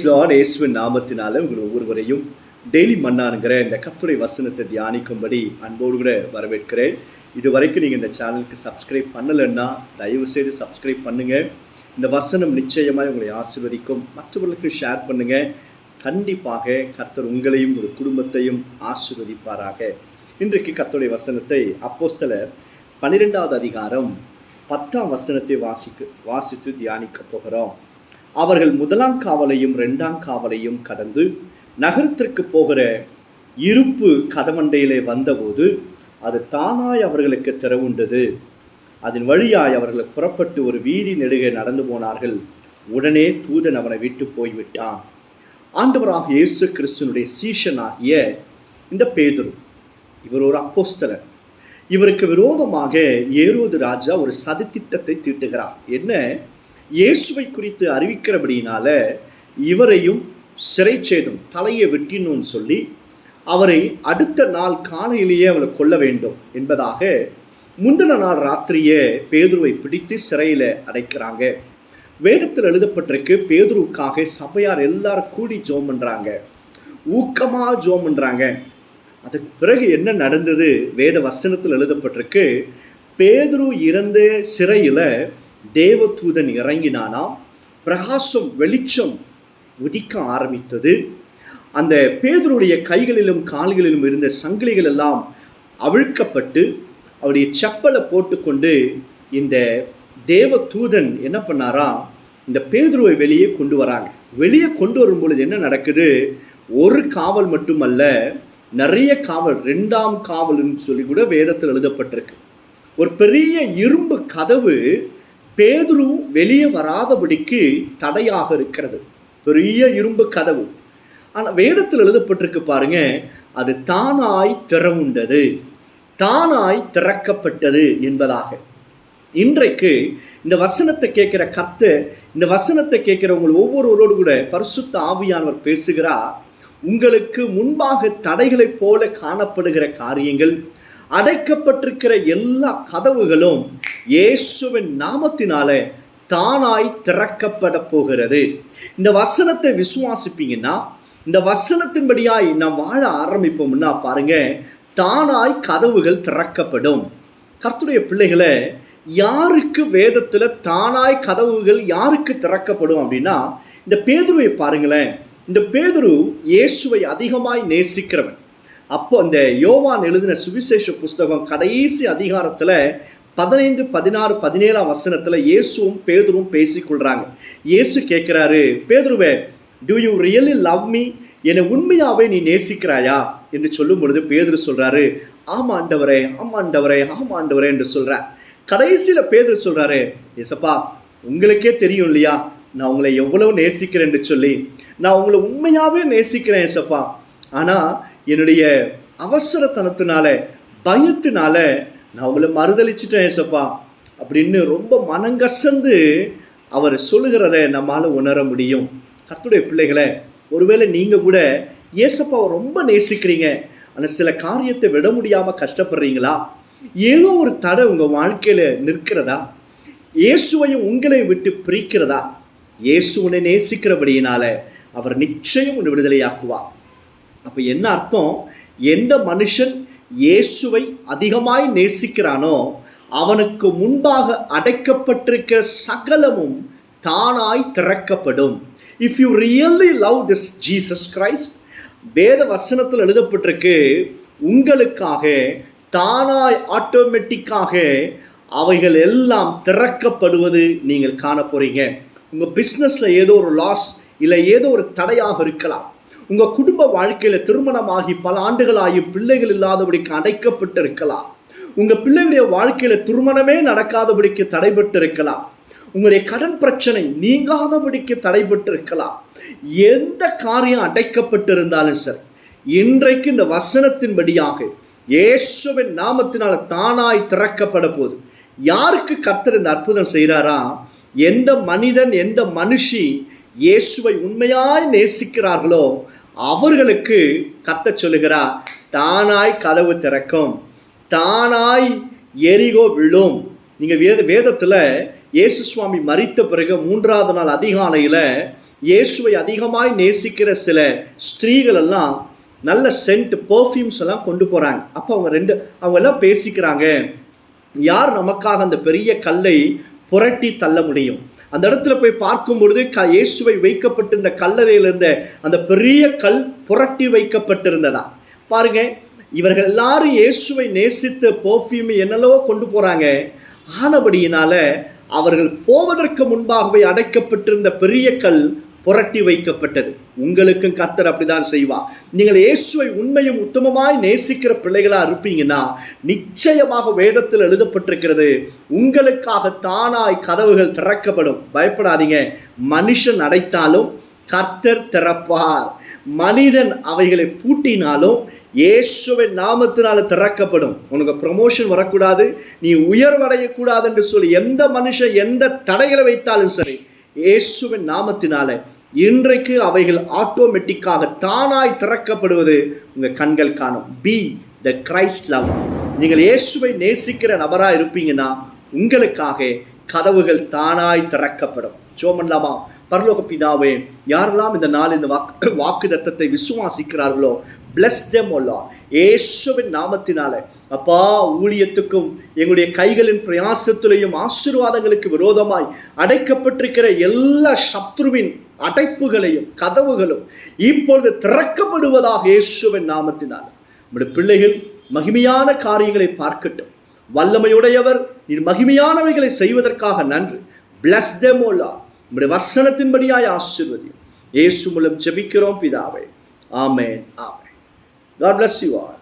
Lord. இயேசுவின் நாமத்தினால உங்கள் ஒவ்வொருவரையும் டெய்லி மன்னானுங்கிற இந்த கர்த்தருடைய வசனத்தை தியானிக்கும்படி அன்போடு கூட வரவேற்கிறேன். இது வரைக்கும் நீங்கள் இந்த சேனலுக்கு சப்ஸ்கிரைப் பண்ணலைன்னா தயவுசெய்து சப்ஸ்கிரைப் பண்ணுங்கள். இந்த வசனம் நிச்சயமாக உங்களை ஆசீர்வதிக்கும். மற்றவர்களுக்கு ஷேர் பண்ணுங்கள். கண்டிப்பாக கர்த்தர் உங்களையும் ஒரு குடும்பத்தையும் ஆசீர்வதிப்பாராக. இன்றைக்கு கர்த்தருடைய வசனத்தை அப்போஸ்தலர் 12வது அதிகாரம் 10ஆம் வசனத்தை வாசித்து தியானிக்க போகிறோம். அவர்கள் 1ஆம் காவலையும் 2ஆம் காவலையும் கடந்து நகரத்திற்கு போகிற இருப்பு கதவண்டையிலே வந்தபோது அது தானாய் அவர்களுக்கு திறவுண்டது. அதன் வழியாய் அவர்கள் புறப்பட்டு ஒரு வீதி நெடுக நடந்து போனார்கள். உடனே தூதன் அவனை விட்டு போய்விட்டான். ஆண்டவராக இயேசு கிறிஸ்துனுடைய சீஷனாகிய இந்த பேதுரு, இவர் ஒரு அப்போஸ்தலர். இவருக்கு விரோதமாக ஏரோது ராஜா ஒரு சதித்திட்டத்தை தீட்டுகிறார். என்ன? இயேசுவை குறித்து அறிவிக்கிறபடியினால இவரையும் சிறை சேதம் தலையை வெட்டினோன்னு சொல்லி அவரை அடுத்த நாள் காலையிலேயே அவளை கொல்ல வேண்டும் என்பதாக முந்தின நாள் ராத்திரியே பேதுருவை பிடித்து சிறையில் அடைக்கிறாங்க. வேதத்தில் எழுதப்பட்டிருக்கு, பேதுருவுக்காக சபையார் எல்லாரும் கூடி ஜோம் பண்ணுறாங்க, ஊக்கமாக ஜோம் பண்ணுறாங்க. அதுக்கு பிறகு என்ன நடந்தது? வேத வசனத்தில் எழுதப்பட்டிருக்கு, பேதுரு இறந்த சிறையில் தேவதூதன் இறங்கினானா, பிரகாசம் வெளிச்சம் உதிக்க ஆரம்பித்தது. அந்த பேதுருடைய கைகளிலும் கால்களிலும் இருந்த சங்கிலிகள் எல்லாம் அவிழ்க்கப்பட்டு அவருடைய செப்பலை போட்டுக்கொண்டு இந்த தேவதூதன் என்ன பண்ணாரா, இந்த பேதுருவை வெளியே கொண்டு வராங்க. வெளியே கொண்டு வரும் பொழுது என்ன நடக்குது? ஒரு காவல் மட்டுமல்ல, நிறைய காவல், 2ஆம் காவல்னு சொல்லி கூட வேதத்தில் எழுதப்பட்டிருக்கு. ஒரு பெரிய இரும்பு கதவு பேதுரு வெளியே வராதபடிக்கு தடையாக இருக்கிறது. பெரிய இரும்பு கதவு. ஆனால் வேதத்தில் எழுதப்பட்டிருக்கு பாருங்க, அது தானாய் திறவுண்டது, தானாய் திறக்கப்பட்டது என்பதாக. இன்றைக்கு இந்த வசனத்தை கேட்கிற கர்த்தர், இந்த வசனத்தை கேட்கிறவங்க ஒவ்வொருவரோடு கூட பரிசுத்த ஆவியானவர் பேசுகிறார். உங்களுக்கு முன்பாக தடைகளைப் போல காணப்படுகிற காரியங்கள், அடைக்கப்பட்டிருக்கிற எல்லா கதவுகளும் இயேசுவின் நாமத்தினால தானாய் திறக்கப்பட போகிறது. இந்த வசனத்தை விசுவாசிப்பீங்கன்னா, இந்த வசனத்தின்படியாய் நாம் வாழ ஆரம்பிப்போம்னா பாருங்க, தானாய் கதவுகள் திறக்கப்படும். கர்த்தருடைய பிள்ளைகளை, யாருக்கு வேதத்தில் தானாய் கதவுகள் யாருக்கு திறக்கப்படும் அப்படின்னா, இந்த பேதுருவை பாருங்களேன். இந்த பேதுரு இயேசுவை அதிகமாய் நேசிக்கிறவன். அப்போ அந்த யோவான் எழுதின சுவிசேஷ புஸ்தகம் கடைசி அதிகாரத்தில் 15, 16, 17ஆம் வசனத்தில் இயேசுவும் பேதுருவும் பேசிக்கொள்கிறாங்க. இயேசு கேட்குறாரு, பேதுருவே, do you really love me? என்னை உண்மையாகவே நீ நேசிக்கிறாயா என்று சொல்லும் பொழுது பேதுரு சொல்கிறாரு, ஆமா ஆண்டவரே, ஆமா ஆண்டவரே, ஆமா ஆண்டவரே என்று சொல்கிறார். கடைசியில் பேதுரு சொல்கிறாரு, ஏசப்பா, உங்களுக்கே தெரியும் இல்லையா நான் உங்களை எவ்வளவு நேசிக்கிறேன் என்று சொல்லி. நான் உங்களை உண்மையாகவே நேசிக்கிறேன் ஏசப்பா. ஆனால் என்னுடைய அவசரத்தனத்தினால, பயத்தினால நான் உங்களை மறுதளிச்சிட்டேன் ஏசப்பா அப்படின்னு ரொம்ப மனங்கசந்து அவர் சொல்லுகிறத நம்மால் உணர முடியும். கர்த்தருடைய பிள்ளைகளை, ஒருவேளை நீங்கள் கூட ஏசப்பாவை ரொம்ப நேசிக்கிறீங்க, ஆனால் சில காரியத்தை விட முடியாமல் கஷ்டப்படுறீங்களா? ஏதோ ஒரு தடை உங்கள் வாழ்க்கையில் நிற்கிறதா? இயேசுவையும் உங்களை விட்டு பிரிக்கிறதா? இயேசு உன்னை நேசிக்கிறபடியினால அவர் நிச்சயம் உன்னை விடுதலையாக்குவார். அப்போ என்ன அர்த்தம்? எந்த மனுஷன் இயேசுவை அதிகமாய் நேசிக்கிறானோ அவனுக்கு முன்பாக அடைக்கப்பட்டிருக்கிற சகலமும் தானாய் திறக்கப்படும். If you really love this Jesus Christ, வேத வசனத்தில் எழுதப்பட்டிருக்கு, உங்களுக்காக தானாய் ஆட்டோமேட்டிக்காக அவைகள் எல்லாம் திறக்கப்படுவது நீங்கள் காண போறீங்க. உங்கள் பிஸ்னஸில் ஏதோ ஒரு லாஸ் இல்லை ஏதோ ஒரு தடையாக இருக்கலாம். உங்கள் குடும்ப வாழ்க்கையில் திருமணமாகி பல ஆண்டுகளாகி பிள்ளைகள் இல்லாதபடிக்கு அடைக்கப்பட்டு இருக்கலாம். உங்கள் பிள்ளைகளுடைய வாழ்க்கையில் திருமணமே நடக்காதபடிக்கு தடைபட்டு இருக்கலாம். உங்களுடைய கடன் பிரச்சனை நீங்காதபடிக்கு தடைபட்டு இருக்கலாம். எந்த காரியம் அடைக்கப்பட்டு இருந்தாலும் சரி, இன்றைக்கு இந்த வசனத்தின்படியாக இயேசுவின் நாமத்தினால தானாய் திறக்கப்பட போகுது. யாருக்கு கர்த்தர் இந்த அற்புதம் செய்கிறாரா? எந்த மனிதன், எந்த மனுஷி இயேசுவை உண்மையாய் நேசிக்கிறார்களோ அவர்களுக்கு கர்த்தர் சொல்லுகிறார், தானாய் கதவு திறக்கும், தானாய் எரிகோ விழும். நீங்கள் வேதத்தில் இயேசு சுவாமி மரித்த பிறகு 3ஆவது நாள் அதிகாலையில் இயேசுவை அதிகமாய் நேசிக்கிற சில ஸ்திரீகள் எல்லாம் நல்ல சென்ட் பெர்ஃப்யூம்ஸ் எல்லாம் கொண்டு போகிறாங்க. அப்போ அவங்க எல்லாம் பேசிக்கிறாங்க, யார் நமக்காக அந்த பெரிய கல்லை புரட்டி தள்ள முடியும்? அந்த இடத்துல போய் பார்க்கும் பொழுது இயேசுவை வைக்கப்பட்டிருந்த கல்லறையில் இருந்த அந்த பெரிய கல் புரட்டி வைக்கப்பட்டிருந்ததா. பாருங்க, இவர்கள் எல்லாரும் இயேசுவை நேசித்த பெர்ஃப்யூம் என்னெல்லவோ கொண்டு போறாங்க. ஆனபடியினால அவர்கள் போவதற்கு முன்பாகவே அடைக்கப்பட்டிருந்த பெரிய கல் புரட்டி வைக்கப்பட்டது. உங்களுக்கும் கர்த்தர் அப்படிதான் செய்வார். நீங்கள் இயேசுவை உண்மையும் உத்தமமாய் நேசிக்கிற பிள்ளைகளா இருப்பீங்கன்னா நிச்சயமாக வேதத்தில் எழுதப்பட்டிருக்கிறது, உங்களுக்காக தானாய் கதவுகள் திறக்கப்படும். பயப்படாதீங்க. மனுஷன் அடைத்தாலும் கர்த்தர் திறப்பார். மனிதன் அவைகளை பூட்டினாலும் இயேசுவின் நாமத்தினால திறக்கப்படும். உனக்கு ப்ரமோஷன் வரக்கூடாது, நீ உயர்வடையக்கூடாது என்று சொல்லி எந்த மனுஷன் எந்த தடைகளை வைத்தாலும் சரி, இயேசுவின் நாமத்தினால இன்றைக்கு அவைகள் ஆட்டோமேட்டிக்காக தானாய் திறக்கப்படுவது உங்கள் கண்கள் காணும். Be the Christ lover. நீங்கள் இயேசுவை நேசிக்கிற நபராக இருப்பீங்கன்னா உங்களுக்காக கதவுகள் தானாய் திறக்கப்படும். ஜோமன்லாமா. பரலோக பிதாவே, யாரெல்லாம் இந்த நாள் இந்த வாக்குத்தத்தத்தை விசுவாசிக்கிறார்களோ bless them O Lord. இயேசுவின் நாமத்தினால அப்பா, ஊழியத்துக்கும் எங்களுடைய கைகளின் பிரயாசத்திலையும் ஆசீர்வாதங்களுக்கு விரோதமாய் அடைக்கப்பட்டிருக்கிற எல்லா சத்ருவின் அடைப்புகளையும் கதவுகளும் இப்பொழுது திறக்கப்படுவதாக இயேசுவின் நாமத்தினால. நம்முடைய பிள்ளைகள் மகிமையான காரியங்களை பார்க்கட்டும். வல்லமையுடையவர், நீர் மகிமையானவைகளை செய்வதற்காக நன்றி. bless them O Lord. நம்முடைய வசனத்தின்படியாய் ஆசீர்வதியும். இயேசு மூலம் ஜெபிக்கிறோம் பிதாவே. ஆமென். ஆமென். God bless you all.